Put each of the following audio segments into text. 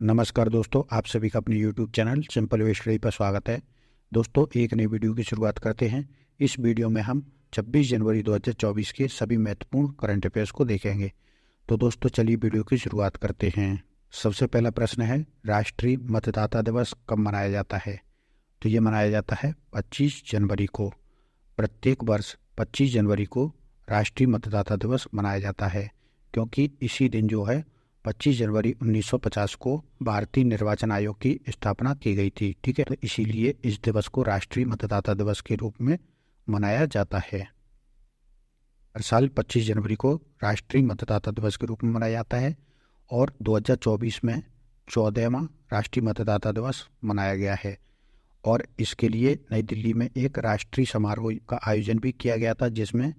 नमस्कार दोस्तों, आप सभी का अपने YouTube channel simple way study पर स्वागत है। दोस्तों, एक नई वीडियो की शुरुआत करते हैं। इस वीडियो में हम 26 जनवरी 2024 के सभी महत्वपूर्ण करंट अफेयर्स को देखेंगे। तो दोस्तों, चलिए वीडियो की शुरुआत करते हैं। सबसे पहला प्रश्न है, राष्ट्रीय मतदाता दिवस कब मनाया जाता है? तो ये मनाया जाता है 25 जनवरी को। प्रत्येक वर्ष 25 जनवरी को राष्ट्रीय मतदाता दिवस मनाया जाता है, क्योंकि इसी दिन जो है 25 जनवरी 1950 को भारतीय निर्वाचन आयोग की स्थापना की गई थी। ठीक है, तो इसीलिए इस दिवस को राष्ट्रीय मतदाता दिवस के रूप में मनाया जाता है। हर साल 25 जनवरी को राष्ट्रीय मतदाता दिवस के रूप में मनाया जाता है और 2024 में 14वां राष्ट्रीय मतदाता दिवस मनाया गया है। और इसके लिए नई दिल्ली में एक राष्ट्रीय समारोह का आयोजन भी किया गया था, जिसमें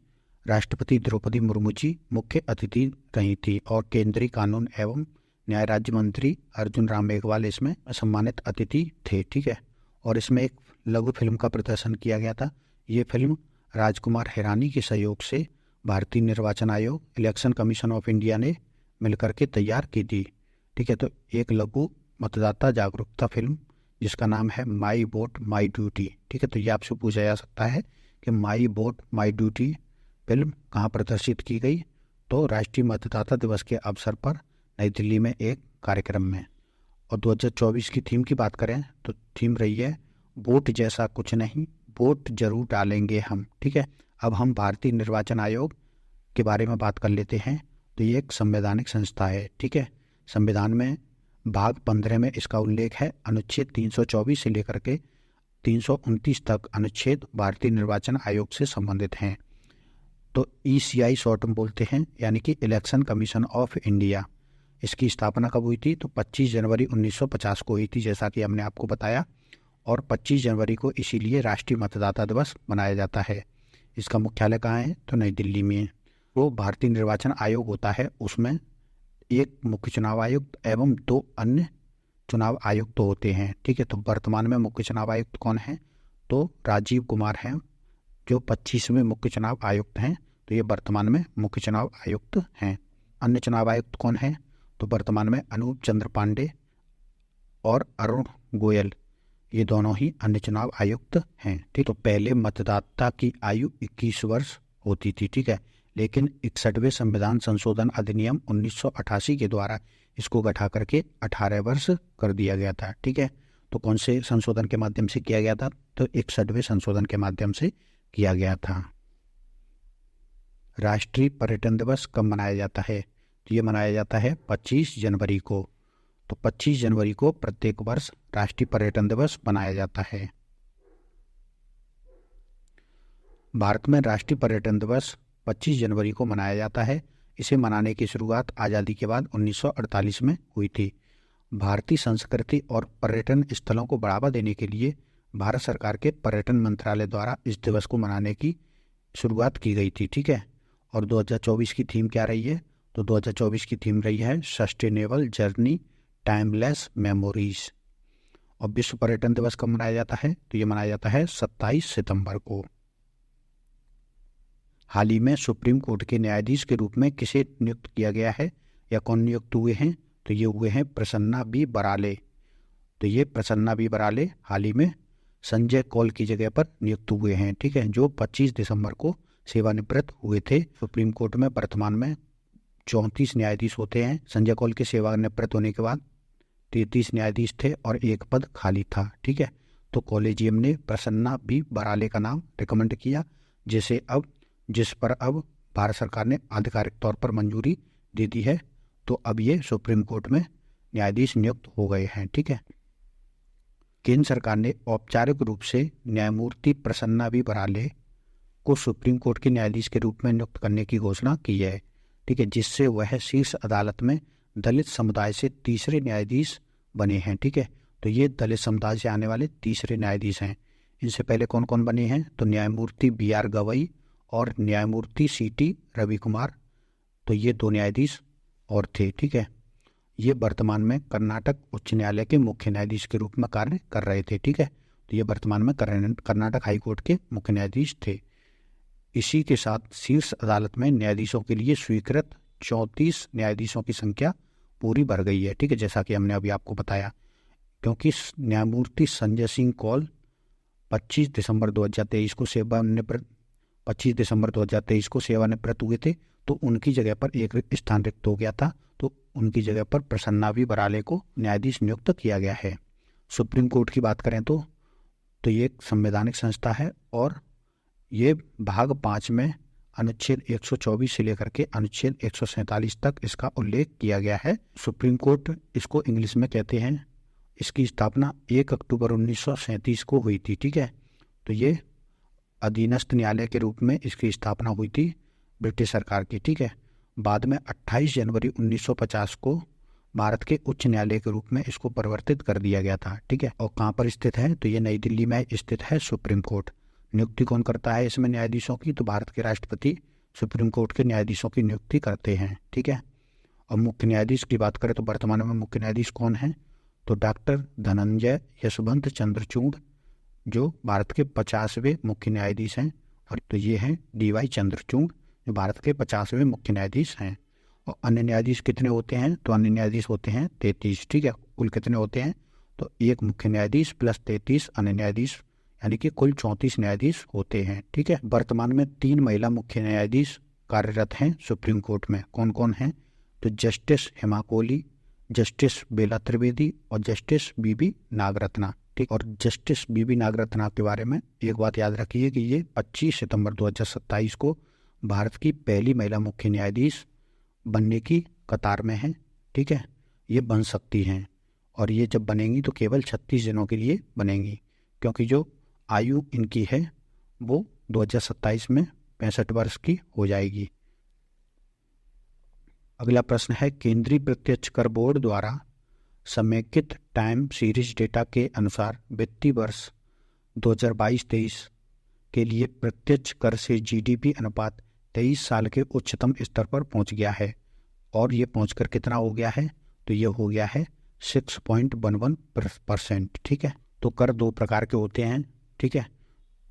राष्ट्रपति द्रौपदी मुर्मू जी मुख्य अतिथि रही थी और केंद्रीय कानून एवं न्याय राज्य मंत्री अर्जुन राम मेघवाल इसमें सम्मानित अतिथि थे। ठीक है, और इसमें एक लघु फिल्म का प्रदर्शन किया गया था। ये फिल्म राजकुमार हिरानी के सहयोग से भारतीय निर्वाचन आयोग, इलेक्शन कमीशन ऑफ इंडिया ने मिलकर के तैयार की थी। ठीक है, तो एक लघु मतदाता जागरूकता फिल्म जिसका नाम है माई वोट माई ड्यूटी। ठीक है, तो ये आपसे पूछा जा सकता है कि माई वोट माई ड्यूटी फिल्म कहाँ प्रदर्शित की गई? तो राष्ट्रीय मतदाता दिवस के अवसर पर नई दिल्ली में एक कार्यक्रम में। और 2024 की थीम की बात करें तो थीम रही है, वोट जैसा कुछ नहीं, वोट जरूर डालेंगे हम। ठीक है, अब हम भारतीय निर्वाचन आयोग के बारे में बात कर लेते हैं। तो ये एक संवैधानिक संस्था है। ठीक है, संविधान में भाग 15 में इसका उल्लेख है। अनुच्छेद 324 से लेकर के 329 तक अनुच्छेद भारतीय निर्वाचन आयोग से संबंधित हैं। तो ECI शॉर्ट में बोलते हैं, यानी कि इलेक्शन कमीशन ऑफ इंडिया। इसकी स्थापना कब हुई थी? तो 25 जनवरी 1950 को हुई थी, जैसा कि हमने आपको बताया। और 25 जनवरी को इसीलिए राष्ट्रीय मतदाता दिवस मनाया जाता है। इसका मुख्यालय कहाँ है? तो नई दिल्ली में। वो भारतीय निर्वाचन आयोग होता है, उसमें एक मुख्य चुनाव आयुक्त एवं 2 अन्य चुनाव आयुक्त होते हैं। ठीक है, तो वर्तमान में मुख्य चुनाव आयुक्त कौन है? तो राजीव कुमार हैं, जो 25वें मुख्य चुनाव आयुक्त हैं। तो ये वर्तमान में मुख्य चुनाव आयुक्त हैं। अन्य चुनाव आयुक्त कौन हैं? तो वर्तमान में अनूप चंद्र पांडे और अरुण गोयल, ये दोनों ही अन्य चुनाव आयुक्त हैं। ठीक, तो पहले मतदाता की आयु 21 वर्ष होती थी। ठीक है, लेकिन 61वें संविधान संशोधन अधिनियम 1988 के द्वारा इसको घटा करके 18 वर्ष कर दिया गया था। ठीक है, तो कौन से संशोधन के माध्यम से किया गया था? तो 61वें संशोधन के माध्यम से किया गया था। राष्ट्रीय पर्यटन दिवस कब मनाया जाता है? तो ये मनाया जाता है 25 जनवरी को। तो 25 जनवरी को प्रत्येक वर्ष राष्ट्रीय पर्यटन दिवस मनाया जाता है। भारत में राष्ट्रीय पर्यटन दिवस 25 जनवरी को मनाया जाता है। इसे मनाने की शुरुआत आज़ादी के बाद 1948 में हुई थी। भारतीय संस्कृति और पर्यटन स्थलों को बढ़ावा देने के लिए भारत सरकार के पर्यटन मंत्रालय द्वारा इस दिवस को मनाने की शुरुआत की गई थी। ठीक है, और 2024 की थीम क्या रही है? तो 2024 की थीम रही है सस्टेनेबल जर्नी टाइमलेस मेमोरीज। और विश्व पर्यटन दिवस कब मनाया जाता है? तो ये मनाया जाता है 27 सितंबर को। हाल ही में सुप्रीम कोर्ट के न्यायाधीश के रूप में किसे नियुक्त किया गया है या कौन नियुक्त हुए हैं? तो ये हुए हैं प्रसन्ना बी बराले। तो ये प्रसन्ना बी बराले हाल ही में संजय कौल की जगह पर नियुक्त हुए हैं। ठीक है, जो 25 दिसंबर को सेवानिवृत्त हुए थे। सुप्रीम कोर्ट में वर्तमान में 34 न्यायाधीश होते हैं। संजय कौल के सेवानिवृत्त होने के बाद 33 न्यायाधीश थे और एक पद खाली था। ठीक है, तो कॉलेजियम ने प्रसन्ना बी बराले का नाम रिकमेंड किया, जिस पर अब भारत सरकार ने आधिकारिक तौर पर मंजूरी दे दी है। तो अब ये सुप्रीम कोर्ट में न्यायाधीश नियुक्त हो गए हैं। ठीक है, केंद्र सरकार ने औपचारिक रूप से न्यायमूर्ति प्रसन्ना बी बराले को सुप्रीम कोर्ट के न्यायाधीश के रूप में नियुक्त करने की घोषणा की है। ठीक है, जिससे वह शीर्ष अदालत में दलित समुदाय से तीसरे न्यायाधीश बने हैं। ठीक है, तो ये दलित समुदाय से आने वाले तीसरे न्यायाधीश हैं। इनसे पहले कौन कौन बने हैं? तो न्यायमूर्ति BR गवई और न्यायमूर्ति CT रवि कुमार। तो ये 2 न्यायाधीश और थे। ठीक है, ये वर्तमान में कर्नाटक उच्च न्यायालय के मुख्य न्यायाधीश के रूप में कार्य कर रहे थे। ठीक है, तो ये वर्तमान में कर्नाटक हाईकोर्ट के मुख्य न्यायाधीश थे। इसी के साथ शीर्ष अदालत में न्यायाधीशों के लिए स्वीकृत 34 न्यायाधीशों की संख्या पूरी भर गई है, ठीक है, जैसा कि हमने अभी आपको बताया। क्योंकि न्यायमूर्ति संजय सिंह कौल 25 दिसंबर 2023 को सेवानिवृत्त हुए थे, तो उनकी जगह पर एक स्थान रिक्त हो गया था, तो उनकी जगह पर प्रसन्ना वी बराले को न्यायाधीश नियुक्त किया गया है। सुप्रीम कोर्ट की बात करें तो ये एक संवैधानिक संस्था है और ये भाग 5 में अनुच्छेद 124 से लेकर के अनुच्छेद 147 तक इसका उल्लेख किया गया है। सुप्रीम कोर्ट इसको इंग्लिश में कहते हैं। इसकी स्थापना 1 अक्टूबर 1937 को हुई थी, ठीक है। तो ये अधीनस्थ न्यायालय के रूप में इसकी स्थापना हुई थी ब्रिटिश सरकार की, ठीक है। बाद में 28 जनवरी 1950 को भारत के उच्च न्यायालय के रूप में इसको परिवर्तित कर दिया गया था, ठीक है। और कहाँ पर स्थित है, तो ये नई दिल्ली में स्थित है सुप्रीम कोर्ट। नियुक्ति कौन करता है इसमें न्यायाधीशों की, तो भारत के राष्ट्रपति सुप्रीम कोर्ट के न्यायाधीशों की नियुक्ति करते हैं, ठीक है। और मुख्य न्यायाधीश की बात करें तो वर्तमान में मुख्य न्यायाधीश कौन है, तो डॉक्टर धनंजय यशवंत चंद्रचूड़, जो भारत के 50वें मुख्य न्यायाधीश हैं। और तो ये हैं DY चंद्रचूड़, जो भारत के 50वें मुख्य न्यायाधीश हैं। और अन्य न्यायाधीश कितने होते हैं, तो अन्य न्यायाधीश होते हैं 33, ठीक है। कुल कितने होते हैं, तो एक मुख्य न्यायाधीश प्लस 33 अन्य न्यायाधीश, यानी कि कुल 34 न्यायाधीश होते हैं, ठीक है। वर्तमान में 3 महिला मुख्य न्यायाधीश कार्यरत हैं सुप्रीम कोर्ट में। कौन कौन हैं, तो जस्टिस हेमा कोहली, जस्टिस बेला त्रिवेदी और जस्टिस BB नागरत्ना, ठीक। और जस्टिस BB नागरत्ना के बारे में एक बात याद रखिए कि ये 25 सितंबर 2027 को भारत की पहली महिला मुख्य न्यायाधीश बनने की कतार में है, ठीक है। ये बन सकती हैं और ये जब बनेंगी तो केवल 36 दिनों के लिए बनेंगी, क्योंकि जो आयु इनकी है वो 2027 में 65 वर्ष की हो जाएगी। अगला प्रश्न है, केंद्रीय प्रत्यक्ष कर बोर्ड द्वारा समेकित टाइम सीरीज डेटा के अनुसार वित्तीय वर्ष 2022-23 के लिए प्रत्यक्ष कर से GDP अनुपात 23 साल के उच्चतम स्तर पर पहुंच गया है। और ये पहुंचकर कितना हो गया है, तो ये हो गया है 6.11%, ठीक है। तो कर 2 प्रकार के होते हैं, ठीक है।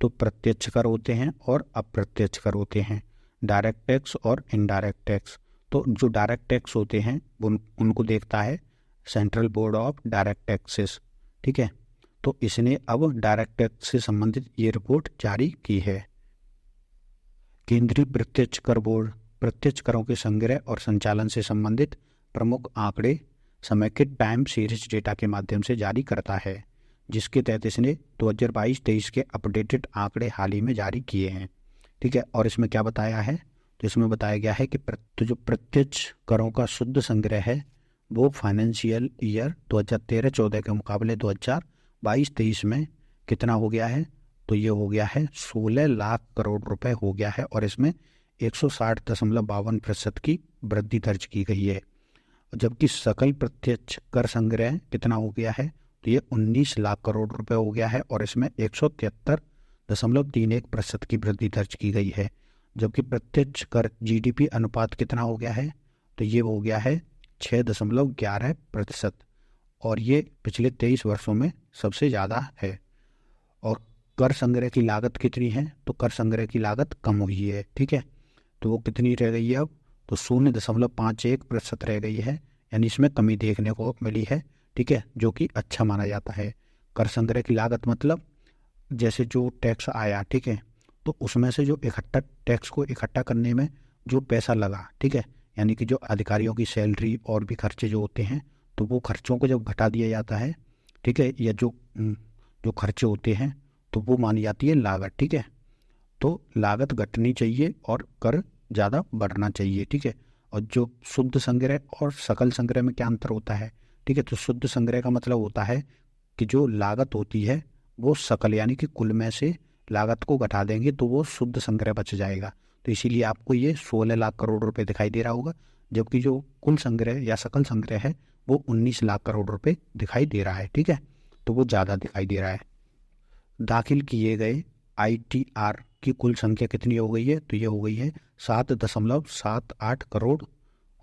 तो प्रत्यक्ष कर होते हैं और अप्रत्यक्ष कर होते हैं, डायरेक्ट टैक्स और इनडायरेक्ट टैक्स। तो जो डायरेक्ट टैक्स होते हैं उनको देखता है central board of direct taxes, ठीक है। तो इसने अब डायरेक्ट टैक्स से संबंधित ये रिपोर्ट जारी की है। केंद्रीय प्रत्यक्ष कर बोर्ड प्रत्यक्ष करों के संग्रह और संचालन से संबंधित प्रमुख आंकड़े समेकित टाइम सीरीज डेटा के माध्यम से जारी करता है, जिसके तहत इसने 2022-23 के अपडेटेड आंकड़े हाल ही में जारी किए हैं, ठीक है। और इसमें क्या बताया है, तो इसमें बताया गया है कि जो प्रत्यक्ष करों का शुद्ध संग्रह है वो फाइनेंशियल ईयर 2013-14 के मुकाबले 2022-23 में कितना हो गया है, तो ये हो गया है 16 लाख करोड़ रुपए हो गया है। और इसमें 160.52% की वृद्धि दर्ज की गई है। जबकि सकल प्रत्यक्ष कर संग्रह कितना हो गया है, तो ये 19 लाख करोड़ रुपए हो गया है और इसमें 173.31% की वृद्धि दर्ज की गई है। जबकि प्रत्यक्ष कर GDP अनुपात कितना हो गया है, तो ये हो गया है 6.11% और ये पिछले 23 वर्षों में सबसे ज़्यादा है। और कर संग्रह की लागत कितनी है, तो कर संग्रह की लागत कम हुई है, ठीक है। तो वो कितनी रह गई है अब, तो 0.51% रह गई है, यानी इसमें कमी देखने को मिली है, ठीक है, जो कि अच्छा माना जाता है। कर संग्रह की लागत मतलब जैसे जो टैक्स आया, ठीक है, तो उसमें से जो टैक्स को इकट्ठा करने में जो पैसा लगा, ठीक है, यानी कि जो अधिकारियों की सैलरी और भी खर्चे जो होते हैं, तो वो खर्चों को जब घटा दिया जाता है, ठीक है, या जो खर्चे होते हैं तो वो मानी जाती है लागत, ठीक है। तो लागत घटनी चाहिए और कर ज़्यादा बढ़ना चाहिए, ठीक है। और जो शुद्ध संग्रह और सकल संग्रह में क्या अंतर होता है, ठीक है, तो शुद्ध संग्रह का मतलब होता है कि जो लागत होती है वो सकल यानी कि कुल में से लागत को घटा देंगे तो वो शुद्ध संग्रह बच जाएगा। तो इसीलिए आपको ये 16 लाख करोड़ रुपए दिखाई दे रहा होगा, जबकि जो कुल संग्रह या सकल संग्रह है वो 19 लाख करोड़ रुपए दिखाई दे रहा है, ठीक है। तो वो ज़्यादा दिखाई दे रहा है। दाखिल किए गए ITR की कुल संख्या कितनी हो गई है, तो ये हो गई है 7.78 करोड़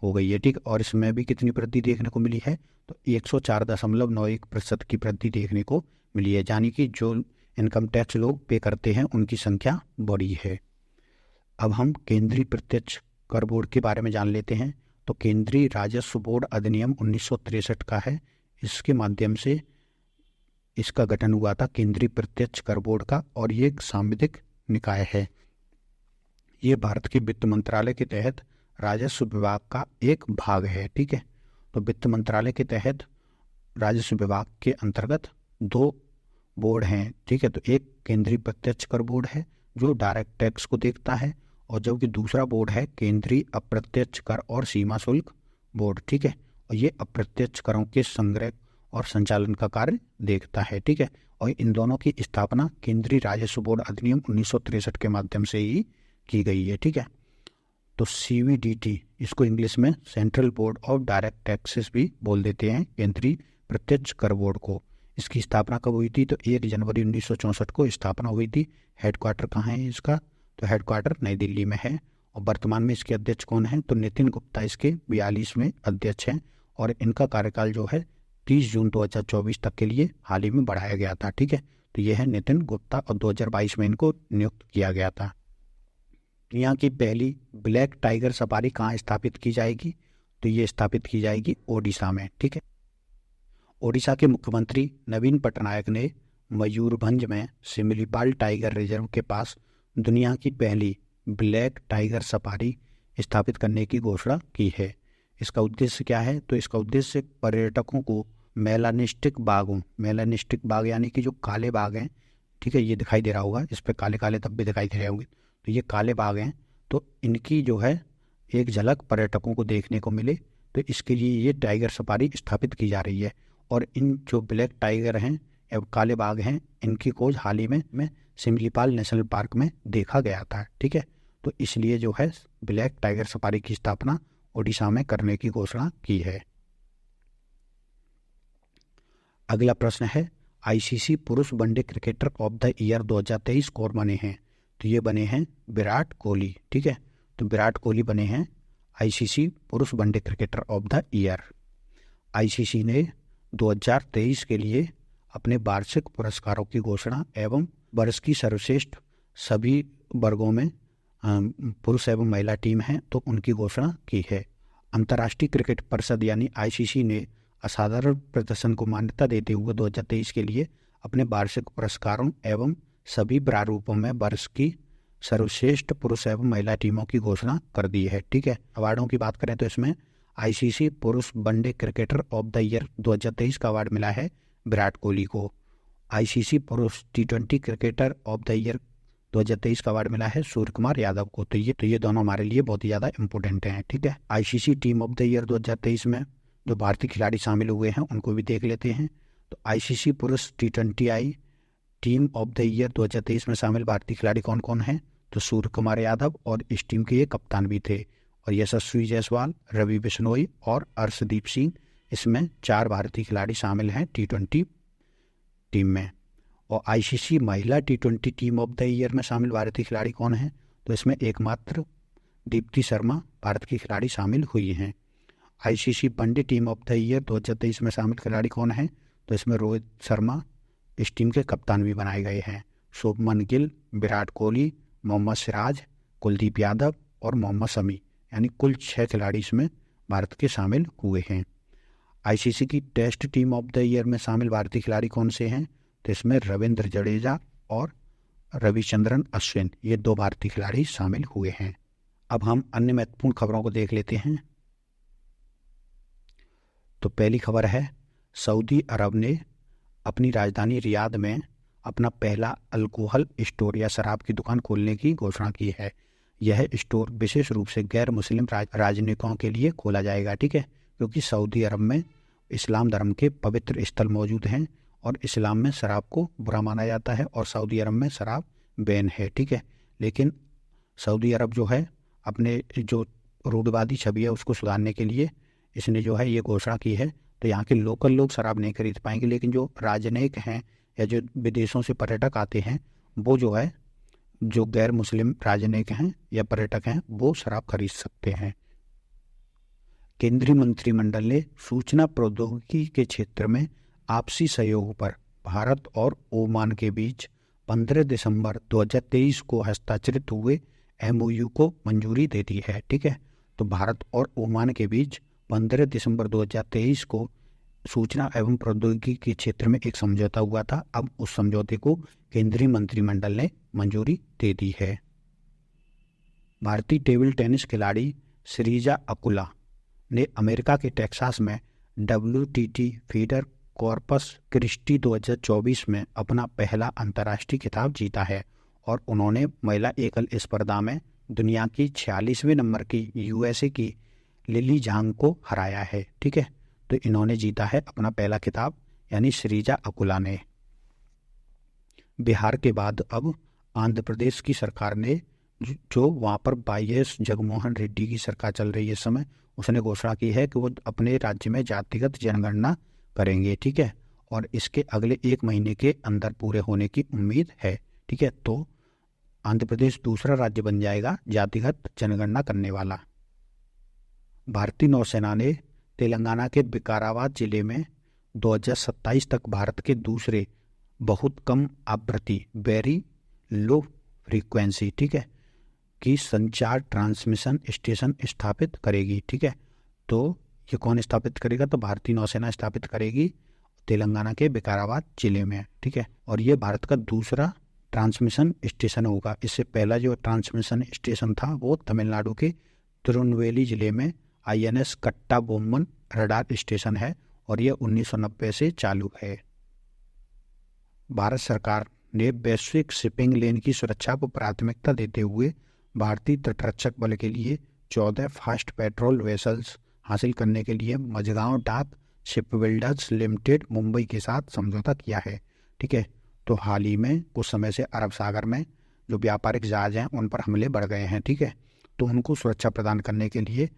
हो गई है, ठीक। और इसमें भी कितनी वृद्धि देखने को मिली है, तो 104.91% की वृद्धि देखने को मिली है, यानी कि जो इनकम टैक्स लोग पे करते हैं उनकी संख्या बढ़ी है। अब हम केंद्रीय प्रत्यक्ष कर बोर्ड के बारे में जान लेते हैं। तो केंद्रीय राजस्व बोर्ड अधिनियम 1963 का है। इसके माध्यम से इसका गठन हुआ था केंद्रीय प्रत्यक्ष कर बोर्ड का, और ये एक सांविधिक निकाय है। ये भारत के वित्त मंत्रालय के तहत राजस्व विभाग का एक भाग है। ठीक है, तो वित्त मंत्रालय के तहत राजस्व विभाग के अंतर्गत 2 बोर्ड हैं। ठीक है, तो एक केंद्रीय प्रत्यक्ष कर बोर्ड है जो डायरेक्ट टैक्स को देखता है, और जबकि दूसरा बोर्ड है केंद्रीय अप्रत्यक्ष कर और सीमा शुल्क बोर्ड। ठीक है, और ये अप्रत्यक्ष करों के संग्रह और संचालन का कार्य देखता है। ठीक है, और इन दोनों की स्थापना केंद्रीय राजस्व बोर्ड अधिनियम 1963 के माध्यम से ही की गई है। ठीक है, तो CBDT इसको इंग्लिश में central board of direct taxes भी बोल देते हैं, केंद्रीय प्रत्यक्ष कर बोर्ड को। इसकी स्थापना कब हुई थी? तो 1 जनवरी 1964 को स्थापना हुई थी। हेडक्वार्टर कहाँ है इसका? तो हेडक्वार्टर नई दिल्ली में है। और वर्तमान में इसके अध्यक्ष कौन है? तो नितिन गुप्ता इसके 42वें अध्यक्ष हैं, और इनका कार्यकाल जो है 30 जून 2024 तक के लिए हाल ही में बढ़ाया गया था। ठीक है, तो यह है नितिन गुप्ता, और 2022 में इनको नियुक्त किया गया था। यहाँ की पहली ब्लैक टाइगर सफारी कहाँ स्थापित की जाएगी? तो ये स्थापित की जाएगी ओडिशा में। ठीक है, ओडिशा के मुख्यमंत्री नवीन पटनायक ने मयूरभंज में सिमलीपाल टाइगर रिजर्व के पास दुनिया की पहली ब्लैक टाइगर सफारी स्थापित करने की घोषणा की है। इसका उद्देश्य क्या है? तो इसका उद्देश्य पर्यटकों को मेलानिस्टिक बाघ यानी कि जो काले बाघ हैं, ठीक है, ये दिखाई दे रहा होगा, इस पर काले काले धब्बे दिखाई दे रहे होंगे, तो ये काले बाघ हैं, तो इनकी जो है एक झलक पर्यटकों को देखने को मिले, तो इसके लिए ये टाइगर सफारी स्थापित की जा रही है। और इन जो ब्लैक टाइगर हैं या काले बाघ हैं, इनकी खोज हाल ही में सिमलीपाल नेशनल पार्क में देखा गया था। ठीक है, तो इसलिए जो है ब्लैक टाइगर सफारी की स्थापना ओडिशा में करने की घोषणा की है। अगला प्रश्न है, ICC पुरुष one day cricketer of the year 2023 कौन बने हैं? तो ये बने हैं विराट कोहली। ठीक है, तो विराट कोहली बने हैं ICC पुरुष one day cricketer of the year. ICC ने 2023 के लिए अपने वार्षिक पुरस्कारों की घोषणा एवं वर्ष की सर्वश्रेष्ठ सभी वर्गों में पुरुष एवं महिला टीम हैं, तो उनकी घोषणा की है। अंतर्राष्ट्रीय क्रिकेट परिषद यानी ICC ने असाधारण प्रदर्शन को मान्यता देते हुए 2023 के लिए अपने वार्षिक पुरस्कारों एवं सभी प्रारूपों में वर्ष की सर्वश्रेष्ठ पुरुष एवं महिला टीमों की घोषणा कर दी है। ठीक है, अवार्डों की बात करें तो इसमें ICC पुरुष one day cricketer of the year 2023 का अवार्ड मिला है विराट कोहली को। ICC पुरुष T20 cricketer of the year 2023 का अवार्ड मिला है सूर्य कुमार यादव को। तो ये दोनों हमारे लिए बहुत ही ज़्यादा इंपॉर्टेंट हैं। ठीक है, ICC team of the year 2023 में जो भारतीय खिलाड़ी शामिल हुए हैं उनको भी देख लेते हैं। तो ICC पुरुष T20I team of the year 2023 में शामिल भारतीय खिलाड़ी कौन कौन हैं? तो सूर्य कुमार यादव, और इस टीम के ये कप्तान भी थे, और यशस्वी जायसवाल, रवि बिश्नोई और अर्शदीप सिंह, इसमें 4 भारतीय खिलाड़ी शामिल हैं T20 टीम में। और ICC महिला T20 team of the year में शामिल भारतीय खिलाड़ी कौन हैं? तो इसमें एकमात्र दीप्ति शर्मा भारत की खिलाड़ी शामिल हुई हैं। ICC one day team of the year 2023 में शामिल खिलाड़ी कौन हैं? तो इसमें रोहित शर्मा इस टीम के कप्तान भी बनाए गए हैं। शुभमन गिल, विराट कोहली, मोहम्मद सिराज, कुलदीप यादव और मोहम्मद शमी, यानी कुल 6 खिलाड़ी इसमें भारत के शामिल हुए हैं। ICC की test team of the year में शामिल भारतीय खिलाड़ी कौन से हैं? तो इसमें रविंद्र जडेजा और रविचंद्रन अश्विन, ये 2 भारतीय खिलाड़ी शामिल हुए हैं। अब हम अन्य महत्वपूर्ण खबरों को देख लेते हैं। तो पहली खबर है, सऊदी अरब ने अपनी राजधानी रियाद में अपना पहला अल्कोहल स्टोर या शराब की दुकान खोलने की घोषणा की है। यह स्टोर विशेष रूप से गैर मुस्लिम राजनयिकों के लिए खोला जाएगा। ठीक है, क्योंकि सऊदी अरब में इस्लाम धर्म के पवित्र स्थल मौजूद हैं, और इस्लाम में शराब को बुरा माना जाता है, और सऊदी अरब में शराब बैन है। ठीक है, लेकिन सऊदी अरब जो है अपने जो रूढ़िवादी छवि है उसको सुधारने के लिए इसने जो है ये घोषणा की है। तो यहाँ के लोकल लोग शराब नहीं खरीद पाएंगे, लेकिन जो राजनयिक हैं या जो विदेशों से पर्यटक आते हैं, वो जो है जो गैर मुस्लिम राजनयिक हैं या पर्यटक हैं, वो शराब खरीद सकते हैं। केंद्रीय मंत्रिमंडल ने सूचना प्रौद्योगिकी के क्षेत्र में आपसी सहयोग पर भारत और ओमान के बीच 15 दिसंबर 2023 को हस्ताक्षरित हुए MOU को मंजूरी दे दी है। ठीक है, तो भारत और ओमान के बीच 15 दिसंबर 2023 को सूचना एवं प्रौद्योगिकी के क्षेत्र में एक समझौता हुआ था। अब उस समझौते को केंद्रीय मंत्रिमंडल ने मंजूरी दे दी है। भारतीय टेबल टेनिस खिलाड़ी श्रीजा अकुला ने अमेरिका के टेक्सास में WTT फीडर कॉर्पस क्रिस्टी 2024 में अपना पहला अंतर्राष्ट्रीय खिताब जीता है और उन्होंने महिला एकल स्पर्धा में दुनिया की 46वें नंबर की USA की लिली झांग को हराया है। ठीक है, तो इन्होंने जीता है अपना पहला खिताब, यानी श्रीजा अकुला ने। बिहार के बाद अब आंध्र प्रदेश की सरकार ने, जो वहाँ पर YS जगनमोहन रेड्डी की सरकार चल रही है इस समय, उसने घोषणा की है कि वो अपने राज्य में जातिगत जनगणना करेंगे। ठीक है, और इसके अगले 1 महीने के अंदर पूरे होने की उम्मीद है। ठीक है, तो आंध्र प्रदेश दूसरा राज्य बन जाएगा जातिगत जनगणना करने वाला। भारतीय नौसेना ने तेलंगाना के विकाराबाद जिले में 2027 तक भारत के दूसरे बहुत कम आवृत्ति, वेरी लो फ्रीक्वेंसी, ठीक है, की संचार ट्रांसमिशन स्टेशन स्थापित करेगी। ठीक है, तो ये कौन स्थापित करेगा? तो भारतीय नौसेना स्थापित करेगी तेलंगाना के विकाराबाद जिले में। ठीक है, और ये भारत का दूसरा ट्रांसमिशन स्टेशन होगा। इससे पहला जो ट्रांसमिशन स्टेशन था वो तमिलनाडु के तिरुनेलवेली जिले में INS कट्टाबोम्मन रडार स्टेशन है और यह 1990 से चालू है। भारत सरकार ने वैश्विक शिपिंग लेन की सुरक्षा को प्राथमिकता देते हुए भारतीय तटरक्षक बल के लिए 14 फास्ट पेट्रोल वेसल्स हासिल करने के लिए मझगांव डाक शिपबिल्डर्स लिमिटेड मुंबई के साथ समझौता किया है। ठीक है, तो हाल ही में कुछ समय से अरब सागर में जो व्यापारिक जहाज हैं उन पर हमले बढ़ गए हैं। ठीक है, तो उनको सुरक्षा प्रदान करने के लिए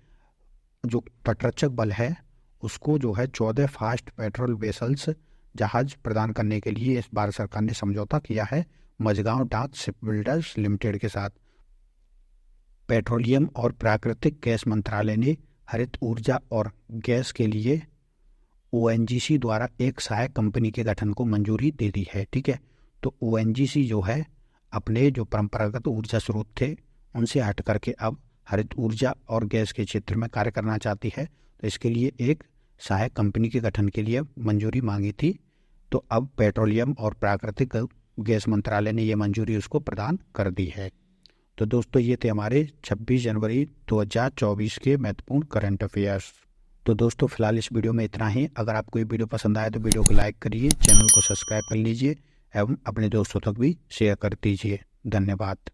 जो तटरक्षक बल है उसको जो है 14 फास्ट पेट्रोल वेसल्स जहाज प्रदान करने के लिए इस भारत सरकार ने समझौता किया है मझगांव डाक शिपबिल्डर्स लिमिटेड के साथ। पेट्रोलियम और प्राकृतिक गैस मंत्रालय ने हरित ऊर्जा और गैस के लिए ONGC द्वारा एक सहायक कंपनी के गठन को मंजूरी दे दी है। ठीक है, तो ONGC जो है अपने जो परंपरागत ऊर्जा स्रोत थे उनसे हट करके अब हरित ऊर्जा और गैस के क्षेत्र में कार्य करना चाहती है, तो इसके लिए एक सहायक कंपनी के गठन के लिए मंजूरी मांगी थी। तो अब पेट्रोलियम और प्राकृतिक गैस मंत्रालय ने ये मंजूरी उसको प्रदान कर दी है। तो दोस्तों ये थे हमारे 26 जनवरी 2024 के महत्वपूर्ण करंट अफेयर्स। तो दोस्तों फिलहाल इस वीडियो में इतना ही। अगर आपको ये वीडियो पसंद आए तो वीडियो को लाइक करिए, चैनल को सब्सक्राइब कर लीजिए एवं अपने दोस्तों तक भी शेयर कर दीजिए। धन्यवाद।